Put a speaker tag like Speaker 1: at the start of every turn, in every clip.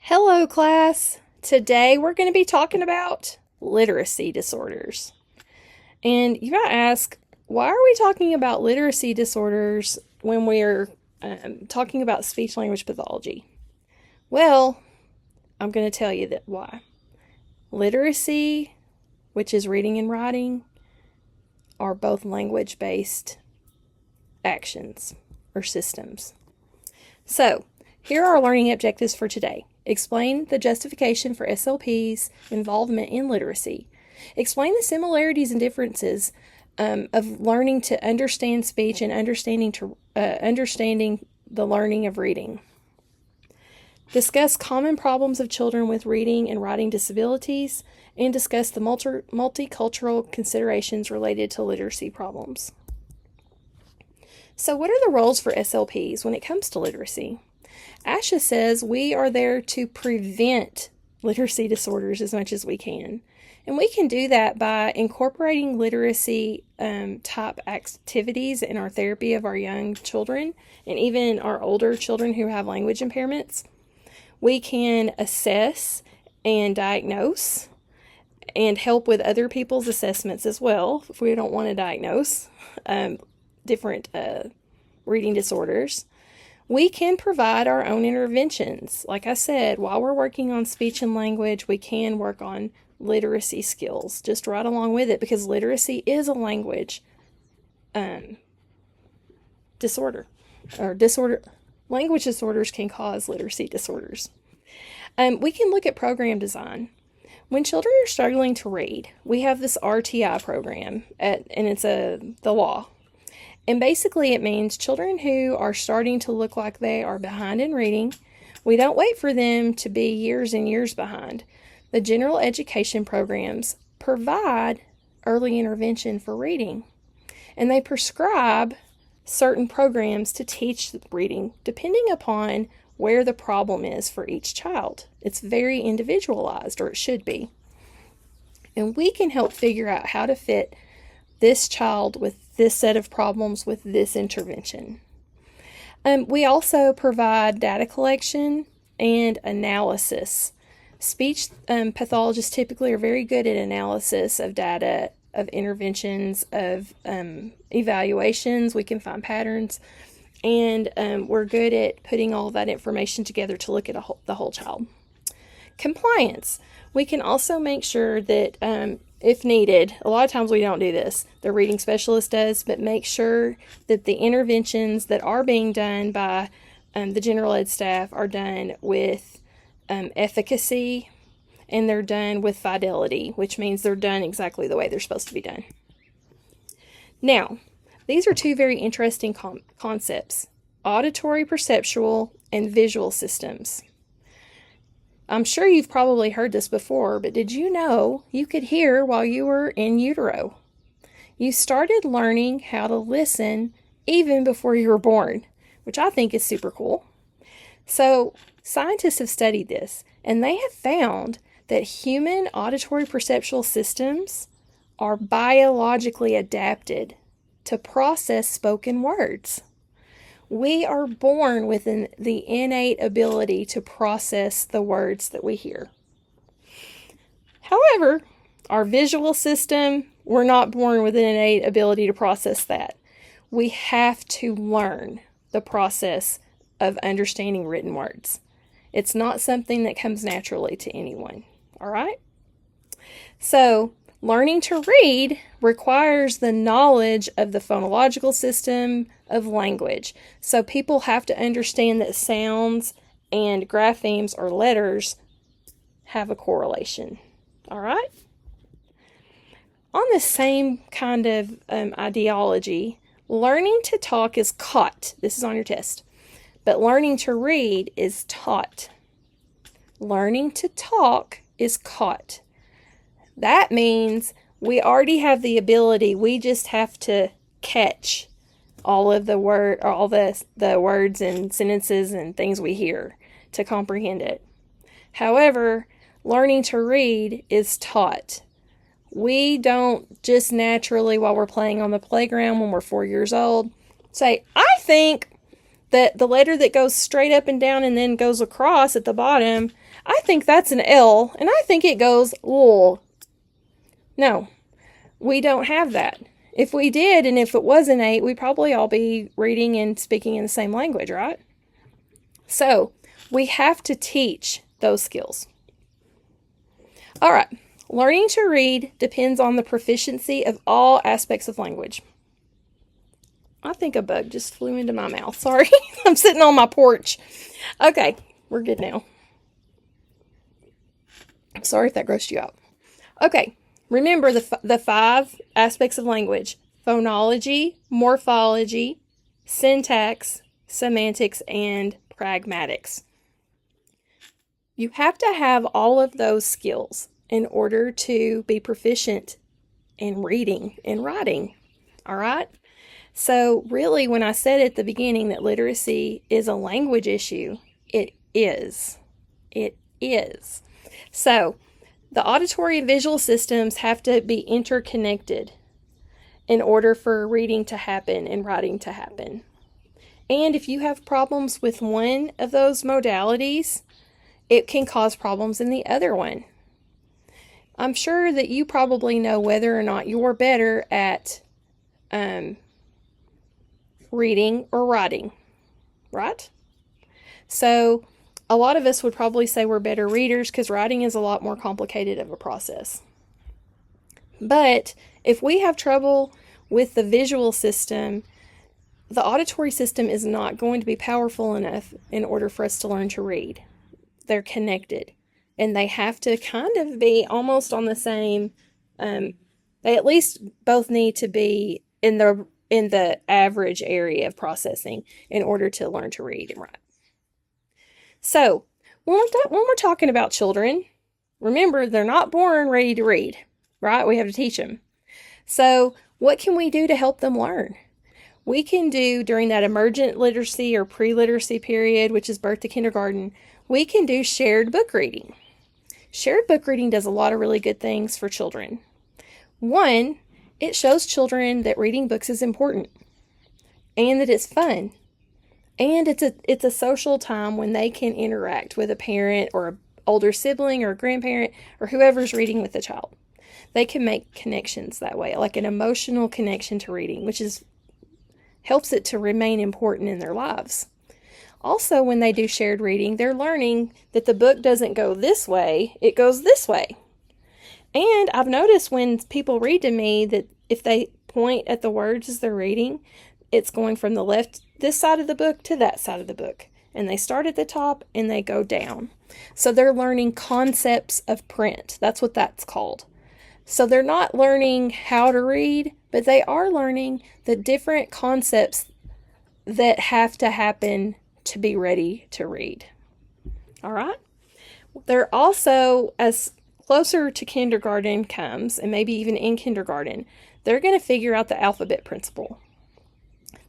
Speaker 1: Hello, class. Today we're going to be talking about literacy disorders. And you might ask, why are we talking about literacy disorders when we're talking about speech language pathology? Well, I'm going to tell you that why. Literacy, which is reading and writing, are both language-based actions or systems. So, here are our learning objectives for today. Explain the justification for SLP's involvement in literacy. Explain the similarities and differences of learning to understand speech and understanding the learning of reading. Discuss common problems of children with reading and writing disabilities, and discuss the multicultural considerations related to literacy problems. So what are the roles for SLPs when it comes to literacy? ASHA says we are there to prevent literacy disorders as much as we can. And we can do that by incorporating literacy type activities in our therapy of our young children and even our older children who have language impairments. We can assess and diagnose and help with other people's assessments as well if we don't want to diagnose different reading disorders. We can provide our own interventions. Like I said, while we're working on speech and language, we can work on literacy skills just right along with it, because literacy is a language disorder. Language disorders can cause literacy disorders. We can look at program design. When children are struggling to read, we have this RTI program, and it's the law. And basically it means children who are starting to look like they are behind in reading, we don't wait for them to be years and years behind. The general education programs provide early intervention for reading, and they prescribe certain programs to teach reading depending upon where the problem is for each child. It's very individualized, or it should be. And we can help figure out how to fit this child with this set of problems with this intervention. We also provide data collection and analysis. Speech pathologists typically are very good at analysis of data, of interventions, of evaluations. We can find patterns, and we're good at putting all that information together to look at the whole child. Compliance. We can also make sure that if needed, a lot of times we don't do this, the reading specialist does, but make sure that the interventions that are being done by the general ed staff are done with efficacy, and they're done with fidelity, which means they're done exactly the way they're supposed to be done. Now, these are two very interesting concepts: auditory perceptual and visual systems. I'm sure you've probably heard this before, but did you know you could hear while you were in utero? You started learning how to listen even before you were born, which I think is super cool. So scientists have studied this, and they have found that human auditory perceptual systems are biologically adapted to process spoken words. We are born with the innate ability to process the words that we hear. However, our visual system, we're not born with an innate ability to process that. We have to learn the process of understanding written words. It's not something that comes naturally to anyone. All right? So, learning to read requires the knowledge of the phonological system of language. So people have to understand that sounds and graphemes or letters have a correlation. All right? On the same kind of ideology, learning to talk is caught. This is on your test. But learning to read is taught. Learning to talk is caught. That means we already have the ability. We just have to catch all of the words and sentences and things we hear to comprehend it. However, learning to read is taught. We don't just naturally, while we're playing on the playground when we're 4 years old, say, I think that the letter that goes straight up and down and then goes across at the bottom, I think that's an L, and I think it goes L. No, we don't have that. If we did, and if it was an 8, we'd probably all be reading and speaking in the same language, right? So, we have to teach those skills. All right, learning to read depends on the proficiency of all aspects of language. I think a bug just flew into my mouth. Sorry, I'm sitting on my porch. Okay, we're good now. Sorry if that grossed you out. Okay, remember the 5 aspects of language: phonology, morphology, syntax, semantics, and pragmatics. You have to have all of those skills in order to be proficient in reading and writing. All right? So really, when I said at the beginning that literacy is a language issue, it is. It is. So the auditory and visual systems have to be interconnected in order for reading to happen and writing to happen. And if you have problems with one of those modalities, it can cause problems in the other one. I'm sure that you probably know whether or not you're better at reading or writing, right? So a lot of us would probably say we're better readers because writing is a lot more complicated of a process. But if we have trouble with the visual system, the auditory system is not going to be powerful enough in order for us to learn to read. They're connected, and they have to kind of be almost on the same, they at least both need to be in the average area of processing in order to learn to read and write. So, when we're talking about children, remember, they're not born ready to read, right? We have to teach them. So, what can we do to help them learn? We can do, during that emergent literacy or pre-literacy period, which is birth to kindergarten, we can do shared book reading. Shared book reading does a lot of really good things for children. One, it shows children that reading books is important and that it's fun. And it's a social time when they can interact with a parent or an older sibling or a grandparent or whoever's reading with the child. They can make connections that way, like an emotional connection to reading, which helps it to remain important in their lives. Also, when they do shared reading, they're learning that the book doesn't go this way, it goes this way. And I've noticed when people read to me that if they point at the words as they're reading, it's going from the left, this side of the book, to that side of the book. And they start at the top and they go down. So they're learning concepts of print. That's what that's called. So they're not learning how to read, but they are learning the different concepts that have to happen to be ready to read. All right? They're also, as closer to kindergarten comes, and maybe even in kindergarten, they're going to figure out the alphabet principle.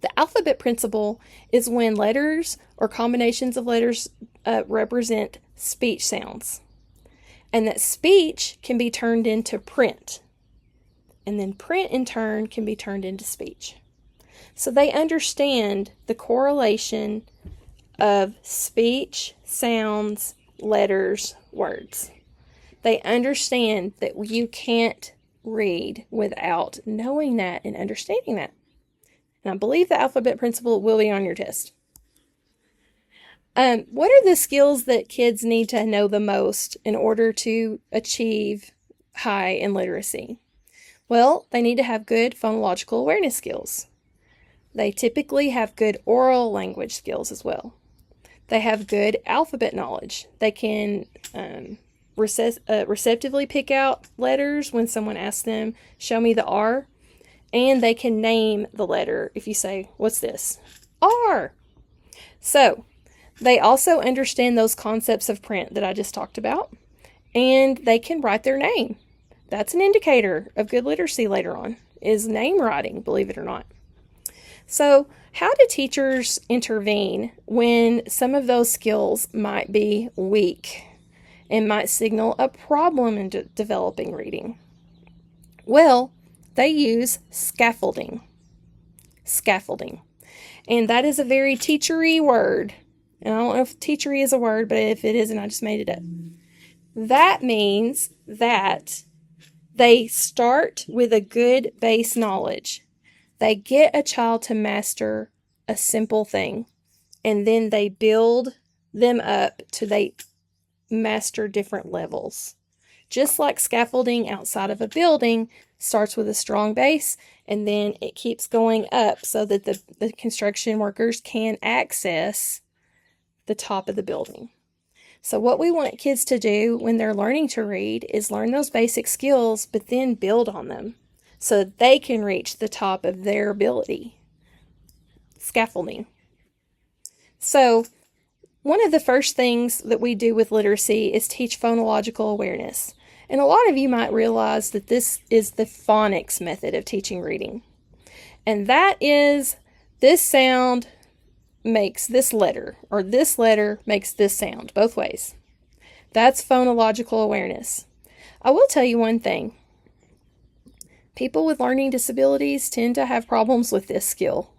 Speaker 1: The alphabet principle is when letters or combinations of letters represent speech sounds. And that speech can be turned into print. And then print, in turn, can be turned into speech. So they understand the correlation of speech, sounds, letters, words. They understand that you can't read without knowing that and understanding that. And I believe the alphabet principle will be on your test. What are the skills that kids need to know the most in order to achieve high in literacy? Well, they need to have good phonological awareness skills. They typically have good oral language skills as well. They have good alphabet knowledge. They can receptively pick out letters when someone asks them, show me the R. And they can name the letter if you say, what's this? R. So, they also understand those concepts of print that I just talked about. And they can write their name. That's an indicator of good literacy later on, is name writing, believe it or not. So, how do teachers intervene when some of those skills might be weak and might signal a problem in developing reading? Well, they use scaffolding. Scaffolding. And that is a very teachery word. And I don't know if teachery is a word, but if it isn't, I just made it up. That means that they start with a good base knowledge. They get a child to master a simple thing, and then they build them up till they master different levels. Just like scaffolding outside of a building starts with a strong base, and then it keeps going up so that the construction workers can access the top of the building. So what we want kids to do when they're learning to read is learn those basic skills, but then build on them so that they can reach the top of their ability. Scaffolding. So one of the first things that we do with literacy is teach phonological awareness. And a lot of you might realize that this is the phonics method of teaching reading. And that is, this sound makes this letter, or this letter makes this sound, both ways. That's phonological awareness. I will tell you one thing. People with learning disabilities tend to have problems with this skill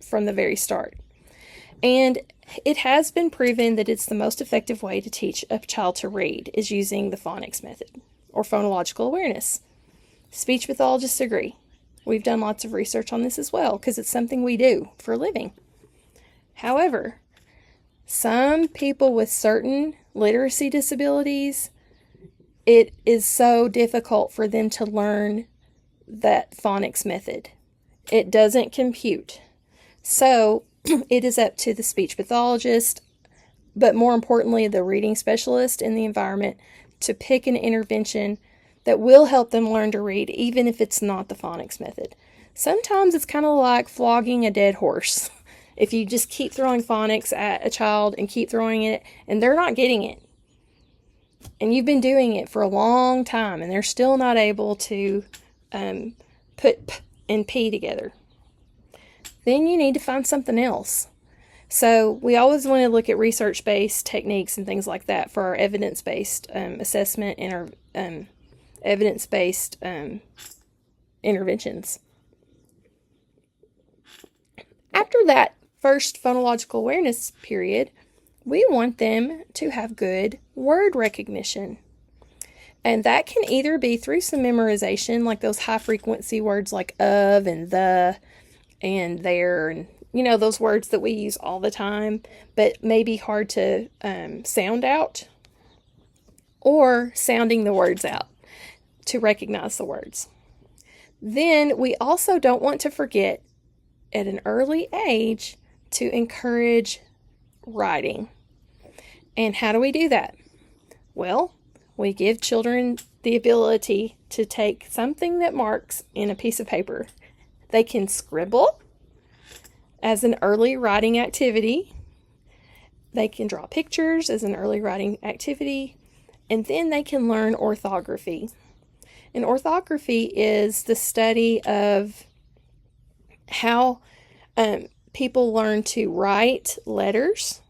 Speaker 1: from the very start. And it has been proven that it's the most effective way to teach a child to read is using the phonics method, or phonological awareness. Speech pathologists agree. We've done lots of research on this as well, because it's something we do for a living. However, some people with certain literacy disabilities, it is so difficult for them to learn that phonics method. It doesn't compute. So it is up to the speech pathologist, but more importantly, the reading specialist in the environment, to pick an intervention that will help them learn to read, even if it's not the phonics method. Sometimes it's kind of like flogging a dead horse. If you just keep throwing phonics at a child and keep throwing it, and they're not getting it, and you've been doing it for a long time, and they're still not able to put P and P together, then you need to find something else. So we always want to look at research-based techniques and things like that for our evidence-based assessment and our evidence-based interventions. After that first phonological awareness period, we want them to have good word recognition. And that can either be through some memorization, like those high-frequency words like of and the and there, and those words that we use all the time, but may be hard to sound out, or sounding the words out to recognize the words. Then we also don't want to forget at an early age to encourage writing. And how do we do that? Well, we give children the ability to take something that marks in a piece of paper. They can scribble as an early writing activity. They can draw pictures as an early writing activity. And then they can learn orthography. And orthography is the study of how people learn to write letters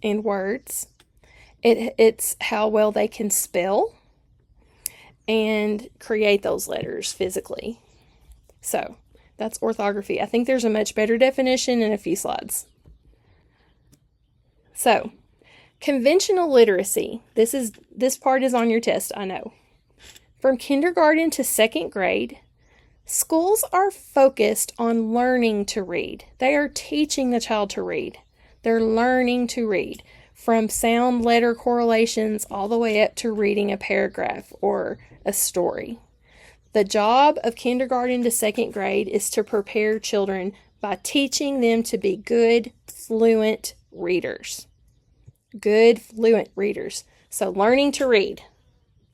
Speaker 1: and words. It's how well they can spell and create those letters physically. So that's orthography. I think there's a much better definition in a few slides. So conventional literacy. This part is on your test, I know. From kindergarten to second grade, schools are focused on learning to read. They are teaching the child to read. They're learning to read, from sound letter correlations all the way up to reading a paragraph or a story. The job of kindergarten to second grade is to prepare children by teaching them to be good, fluent readers. Good, fluent readers. So learning to read.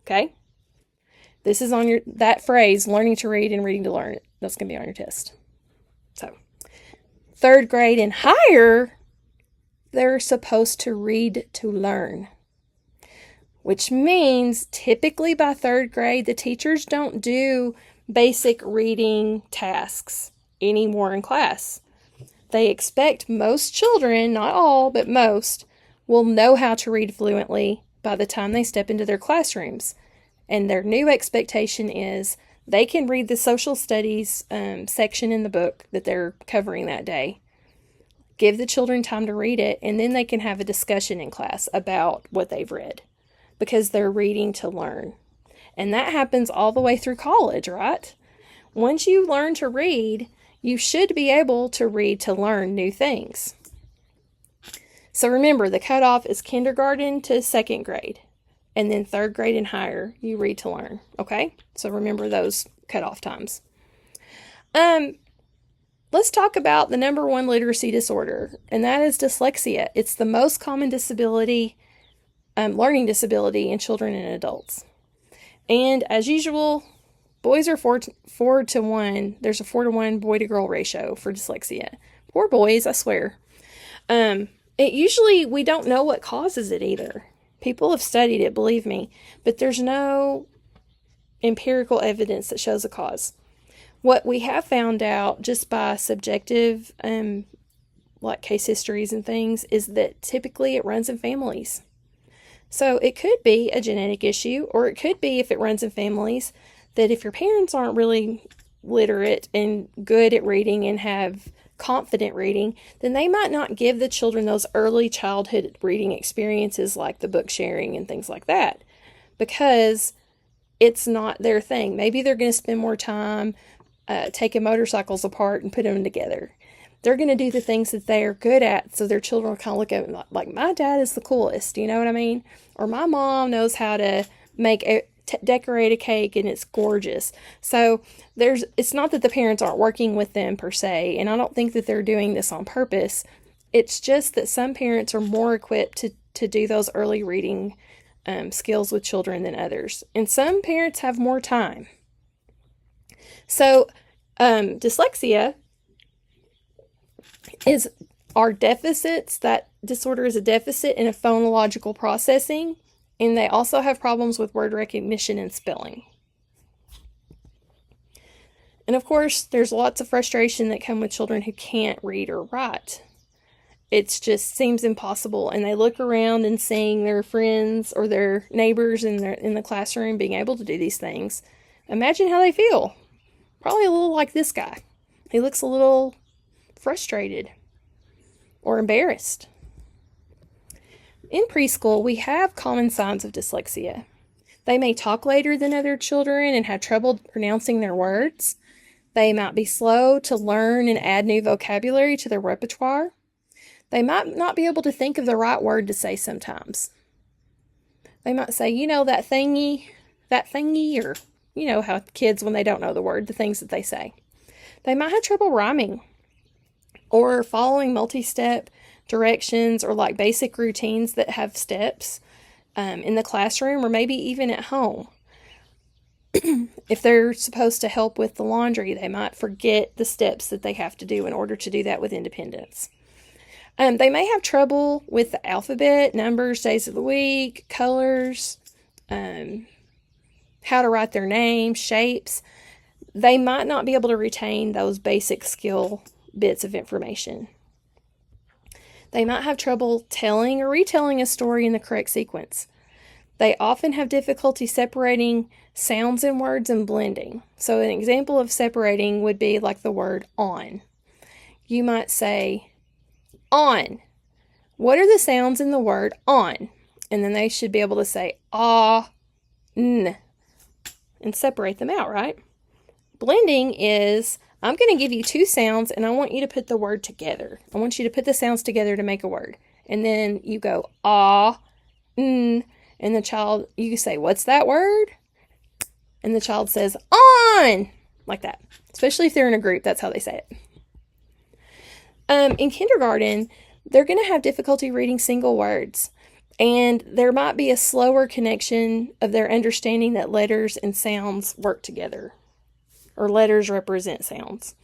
Speaker 1: Okay? This is on that phrase, learning to read and reading to learn. That's going to be on your test. So, third grade and higher, they're supposed to read to learn. Which means typically by third grade, the teachers don't do basic reading tasks anymore in class. They expect most children, not all, but most, will know how to read fluently by the time they step into their classrooms. And their new expectation is They can read the social studies section in the book that they're covering that day. Give the children time to read it, and then they can have a discussion in class about what they've read because they're reading to learn. And that happens all the way through college, right? Once you learn to read, you should be able to read to learn new things. So remember, the cutoff is kindergarten to second grade, and then third grade and higher, you read to learn, okay? So remember those cutoff times. Let's talk about the number one literacy disorder, and that is dyslexia. It's the most common disability, learning disability in children and adults. And as usual, boys are 4 to 1. There's a 4 to 1 boy to girl ratio for dyslexia. Poor boys, I swear. We don't know what causes it either. People have studied it, believe me, but there's no empirical evidence that shows a cause. What we have found out just by subjective, like case histories and things, is that typically it runs in families. So it could be a genetic issue, or it could be, if it runs in families, that if your parents aren't really literate and good at reading and have confident reading, then they might not give the children those early childhood reading experiences like the book sharing and things like that, because it's not their thing. Maybe they're going to spend more time taking motorcycles apart and putting them together. They're going to do the things that they are good at, so their children will kind of look at them like, my dad is the coolest, you know what I mean? Or my mom knows how to decorate a cake and it's gorgeous. So it's not that the parents aren't working with them per se, and I don't think that they're doing this on purpose. It's just that some parents are more equipped to do those early reading skills with children than others, and some parents have more time. So dyslexia are deficits. That disorder is a deficit in a phonological processing, and they also have problems with word recognition and spelling. And of course, there's lots of frustration that come with children who can't read or write. It just seems impossible, and they look around and seeing their friends or their neighbors in the classroom being able to do these things. Imagine how they feel. Probably a little like this guy. He looks a little frustrated or embarrassed. In preschool, we have common signs of dyslexia. They may talk later than other children and have trouble pronouncing their words. They might be slow to learn and add new vocabulary to their repertoire. They might not be able to think of the right word to say sometimes. They might say, that thingy, or, how kids, when they don't know the word, the things that they say. They might have trouble rhyming or following multi-step directions or like basic routines that have steps in the classroom or maybe even at home. If they're supposed to help with the laundry, they might forget the steps that they have to do in order to do that with independence. They may have trouble with the alphabet, numbers, days of the week, colors, how to write their name, shapes. They might not be able to retain those basic skill bits of information. They might have trouble telling or retelling a story in the correct sequence. They often have difficulty separating sounds and words and blending. So an example of separating would be like the word on. You might say, on. What are the sounds in the word on? And then they should be able to say, ah, n, and separate them out, right? Blending is, I'm going to give you two sounds and I want you to put the word together. I want you to put the sounds together to make a word. And then you go, ah, n, and the child, you say, what's that word? And the child says, on, like that. Especially if they're in a group, that's how they say it. In kindergarten, they're going to have difficulty reading single words. And there might be a slower connection of their understanding that letters and sounds work together. Or letters represent sounds.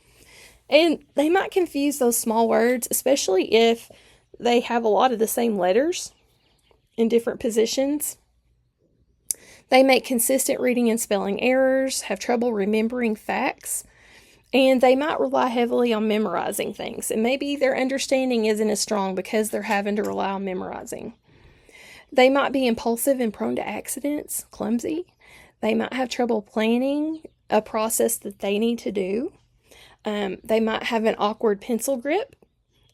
Speaker 1: And they might confuse those small words, especially if they have a lot of the same letters in different positions. They make consistent reading and spelling errors, have trouble remembering facts, and they might rely heavily on memorizing things. And maybe their understanding isn't as strong because they're having to rely on memorizing. They might be impulsive and prone to accidents, clumsy. They might have trouble planning a process that they need to do. They might have an awkward pencil grip,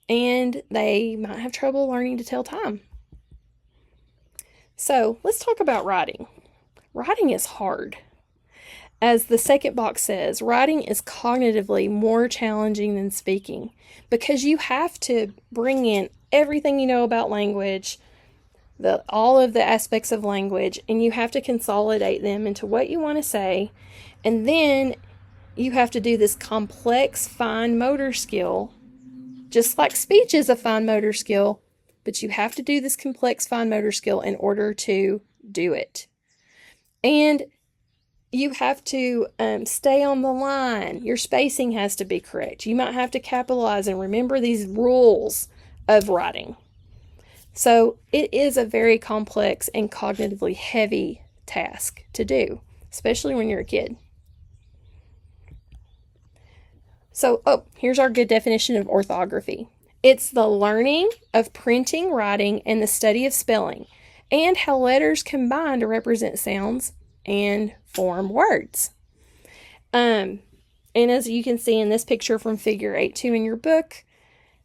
Speaker 1: and they might have trouble learning to tell time. So let's talk about writing. Writing is hard. As the second box says, writing is cognitively more challenging than speaking because you have to bring in everything you know about language, all of the aspects of language, and you have to consolidate them into what you want to say. And then you have to do this complex fine motor skill, just like speech is a fine motor skill, but you have to do this complex fine motor skill in order to do it. And you have to stay on the line. Your spacing has to be correct. You might have to capitalize and remember these rules of writing. So it is a very complex and cognitively heavy task to do, especially when you're a kid. So, here's our good definition of orthography. It's the learning of printing, writing, and the study of spelling, and how letters combine to represent sounds and form words. And as you can see in this picture from figure 8.2 in your book,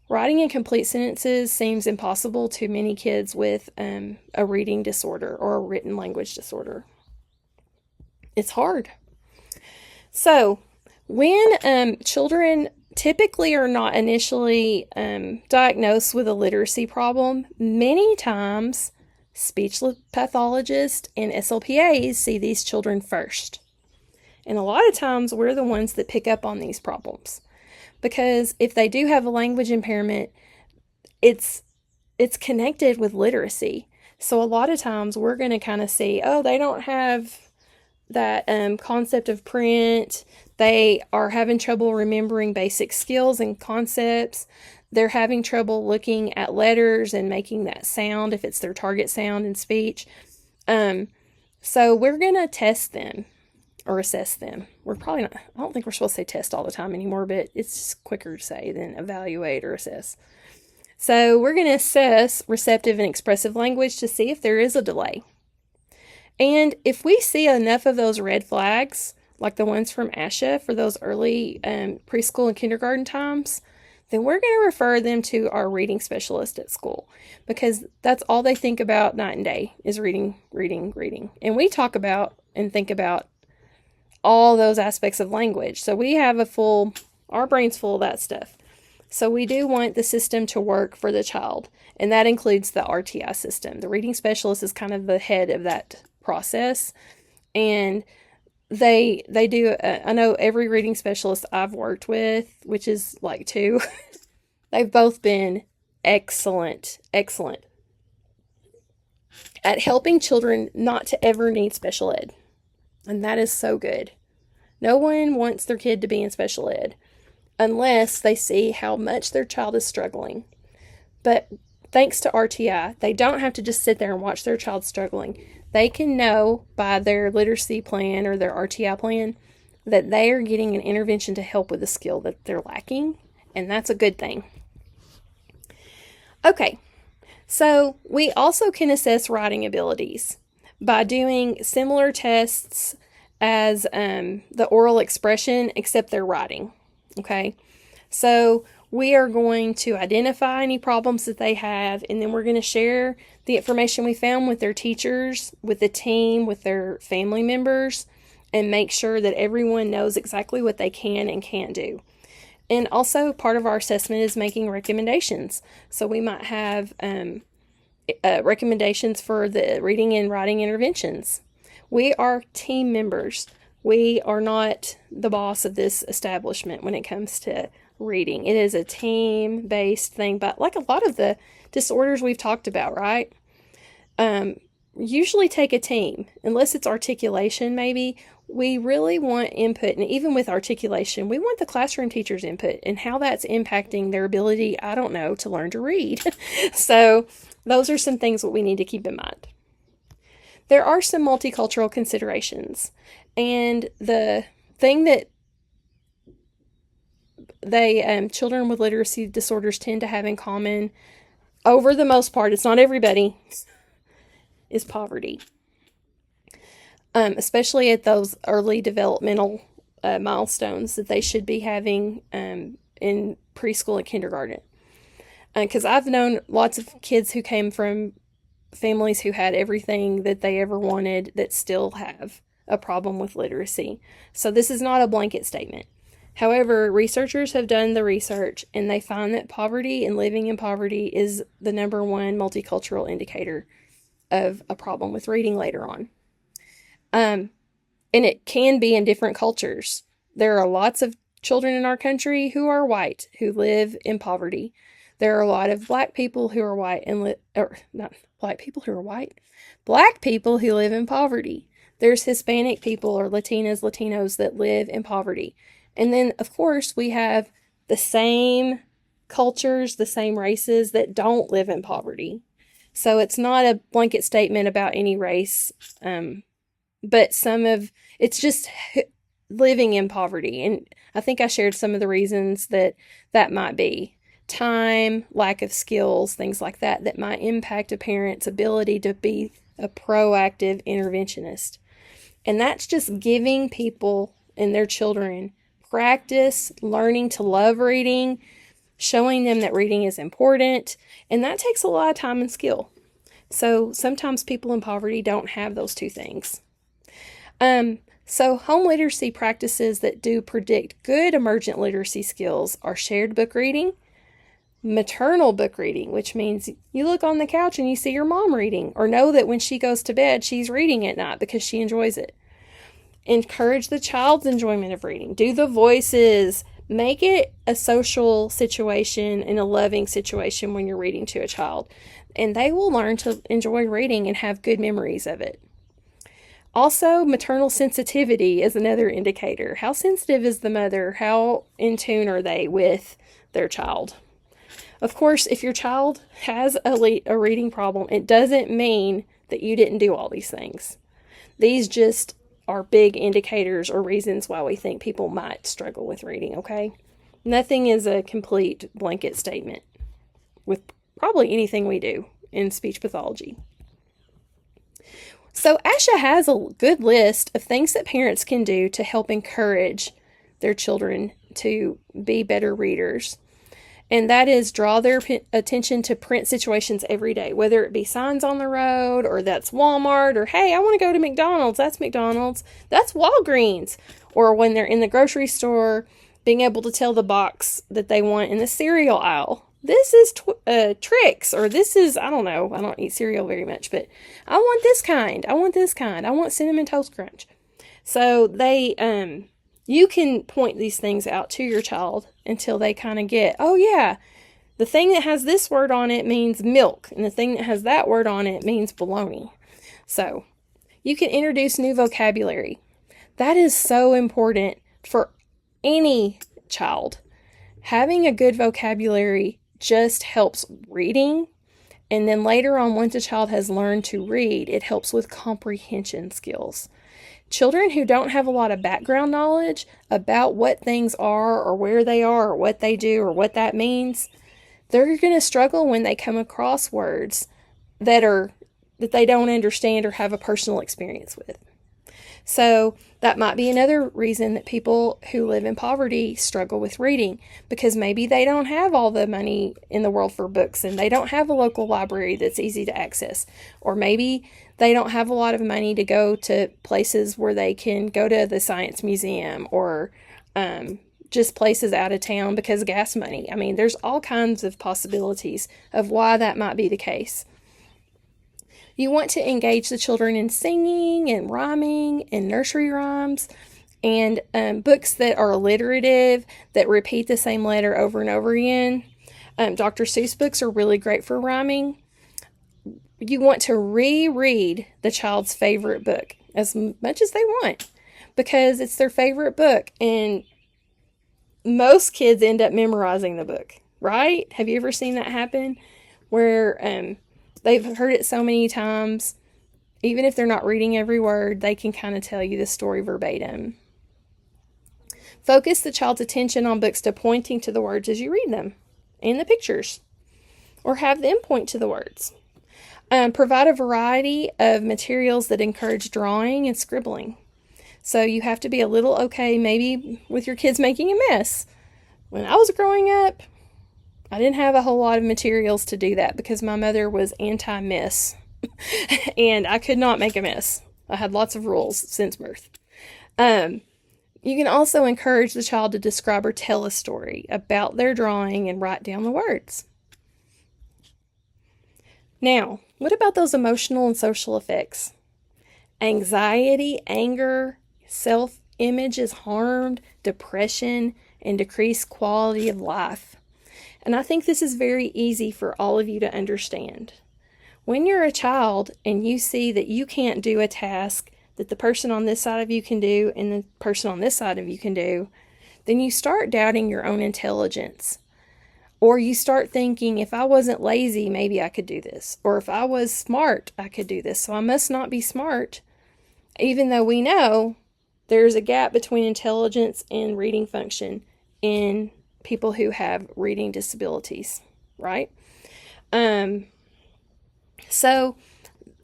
Speaker 1: writing incomplete sentences seems impossible to many kids with a reading disorder or a written language disorder. It's hard. So, when children typically are not initially diagnosed with a literacy problem, many times speech pathologists and SLPAs see these children first. And a lot of times we're the ones that pick up on these problems. Because if they do have a language impairment, it's connected with literacy. So a lot of times we're going to kind of see, they don't have that concept of print. They are having trouble remembering basic skills and concepts. They're having trouble looking at letters and making that sound if it's their target sound in speech. So we're going to test them or assess them. We're probably not, I don't think we're supposed to say test all the time anymore, but it's just quicker to say than evaluate or assess. So we're going to assess receptive and expressive language to see if there is a delay. And if we see enough of those red flags, like the ones from ASHA for those early preschool and kindergarten times, then we're going to refer them to our reading specialist at school, because that's all they think about night and day is reading, reading, reading. And we talk about and think about all those aspects of language. So we have our brain's full of that stuff. So we do want the system to work for the child, and that includes the RTI system. The reading specialist is kind of the head of that process, and they do, I know every reading specialist I've worked with, which is like 2, they've both been excellent at helping children not to ever need special ed. And that is so good. No one wants their kid to be in special ed unless they see how much their child is struggling. But thanks to RTI, they don't have to just sit there and watch their child struggling. They can know by their literacy plan or their RTI plan that they are getting an intervention to help with a skill that they're lacking, and that's a good thing. Okay, so we also can assess writing abilities by doing similar tests as the oral expression, except they're writing. Okay, so we are going to identify any problems that they have, and then we're going to share the information we found with their teachers, with the team, with their family members, and make sure that everyone knows exactly what they can and can't do. And also part of our assessment is making recommendations. So we might have recommendations for the reading and writing interventions. We are team members. We are not the boss of this establishment when it comes to reading. It is a team-based thing, but like a lot of the disorders we've talked about, right? Usually take a team, unless it's articulation maybe. We really want input, and even with articulation, we want the classroom teacher's input and how that's impacting their ability, to learn to read. So those are some things that we need to keep in mind. There are some multicultural considerations, and the thing that children with literacy disorders tend to have in common, over the most part, it's not everybody, is poverty. Especially at those early developmental milestones that they should be having in preschool and kindergarten. Because I've known lots of kids who came from families who had everything that they ever wanted that still have a problem with literacy. So this is not a blanket statement. However, researchers have done the research and they find that poverty and living in poverty is the number one multicultural indicator of a problem with reading later on. And it can be in different cultures. There are lots of children in our country who are white, who live in poverty. There are a lot of black people who are white and not black people who are white. Black people who live in poverty. There's Hispanic people or Latinos that live in poverty. And then, of course, we have the same cultures, the same races that don't live in poverty. So it's not a blanket statement about any race, but it's just living in poverty. And I think I shared some of the reasons that might be. Time, lack of skills, things like that might impact a parent's ability to be a proactive interventionist. And that's just giving people and their children practice, learning to love reading, showing them that reading is important, and that takes a lot of time and skill. So sometimes people in poverty don't have those two things. So home literacy practices that do predict good emergent literacy skills are shared book reading, maternal book reading, which means you look on the couch and you see your mom reading, or know that when she goes to bed, she's reading at night because she enjoys it. Encourage the child's enjoyment of reading. Do the voices. Make it a social situation and a loving situation when you're reading to a child. And they will learn to enjoy reading and have good memories of it. Also, maternal sensitivity is another indicator. How sensitive is the mother? How in tune are they with their child? Of course, if your child has a reading problem, it doesn't mean that you didn't do all these things. These just are big indicators or reasons why we think people might struggle with reading, okay? Nothing is a complete blanket statement with probably anything we do in speech pathology. So ASHA has a good list of things that parents can do to help encourage their children to be better readers. And that is draw their attention to print situations every day, whether it be signs on the road or that's Walmart or, hey, I want to go to McDonald's. That's McDonald's. That's Walgreens. Or when they're in the grocery store, being able to tell the box that they want in the cereal aisle. This is Trix, or this is, I don't know. I don't eat cereal very much, but I want this kind. I want this kind. I want Cinnamon Toast Crunch. So you can point these things out to your child until they kind of get, oh yeah, the thing that has this word on it means milk, and the thing that has that word on it means bologna. So you can introduce new vocabulary. That is so important for any child. Having a good vocabulary just helps reading, and then later on, once a child has learned to read, it helps with comprehension skills. Children who don't have a lot of background knowledge about what things are or where they are or what they do or what that means, they're going to struggle when they come across words that they don't understand or have a personal experience with. So that might be another reason that people who live in poverty struggle with reading, because maybe they don't have all the money in the world for books and they don't have a local library that's easy to access. Or maybe they don't have a lot of money to go to places where they can go to the science museum or just places out of town because of gas money. I mean, there's all kinds of possibilities of why that might be the case. You want to engage the children in singing and rhyming and nursery rhymes and books that are alliterative, that repeat the same letter over and over again. Dr. Seuss books are really great for rhyming. You want to reread the child's favorite book as much as they want because it's their favorite book. And most kids end up memorizing the book, right? Have you ever seen that happen? Where they've heard it so many times, even if they're not reading every word, they can kind of tell you the story verbatim. Focus the child's attention on books to pointing to the words as you read them and the pictures, or have them point to the words. Provide a variety of materials that encourage drawing and scribbling. So you have to be a little okay maybe with your kids making a mess. When I was growing up, I didn't have a whole lot of materials to do that because my mother was anti-mess and I could not make a mess. I had lots of rules since birth. You can also encourage the child to describe or tell a story about their drawing and write down the words. Now, what about those emotional and social effects? Anxiety, anger, self-image is harmed, depression, and decreased quality of life. And I think this is very easy for all of you to understand. When you're a child and you see that you can't do a task that the person on this side of you can do and the person on this side of you can do, then you start doubting your own intelligence. Or you start thinking, if I wasn't lazy, maybe I could do this. Or if I was smart, I could do this. So I must not be smart, even though we know there's a gap between intelligence and reading function in people who have reading disabilities, right? So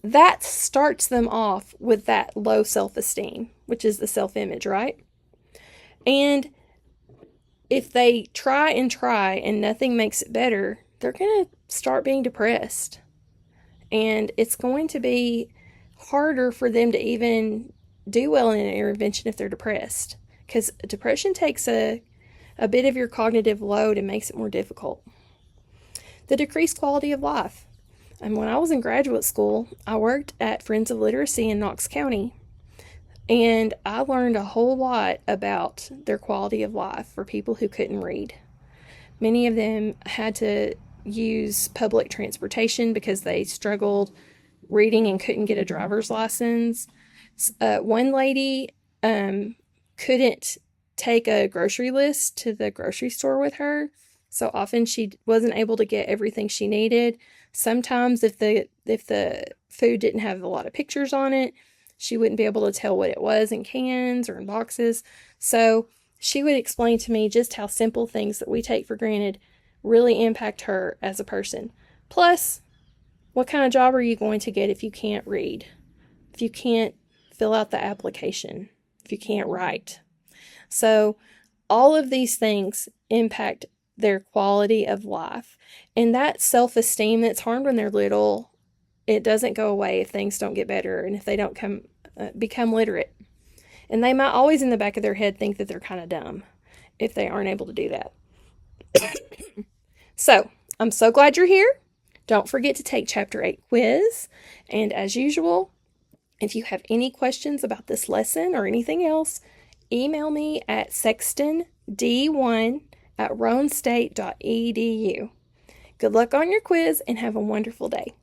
Speaker 1: that starts them off with that low self-esteem, which is the self-image, right? And if they try and nothing makes it better, they're going to start being depressed. And it's going to be harder for them to even do well in an intervention if they're depressed. Because depression takes a bit of your cognitive load and makes it more difficult. The decreased quality of life. And when I was in graduate school, I worked at Friends of Literacy in Knox County. And I learned a whole lot about their quality of life for people who couldn't read. Many of them had to use public transportation because they struggled reading and couldn't get a driver's license. One lady couldn't take a grocery list to the grocery store with her, so often she wasn't able to get everything she needed. Sometimes if the food didn't have a lot of pictures on it, she wouldn't be able to tell what it was in cans or in boxes. So she would explain to me just how simple things that we take for granted really impact her as a person. Plus, what kind of job are you going to get if you can't read? If you can't fill out the application? If you can't write? So all of these things impact their quality of life. And that self-esteem that's harmed when they're little, it doesn't go away if things don't get better and if they don't become literate. And they might always in the back of their head think that they're kind of dumb if they aren't able to do that. So, I'm so glad you're here. Don't forget to take Chapter 8 quiz. And as usual, if you have any questions about this lesson or anything else, email me at sextond1@roanstate.edu. Good luck on your quiz and have a wonderful day.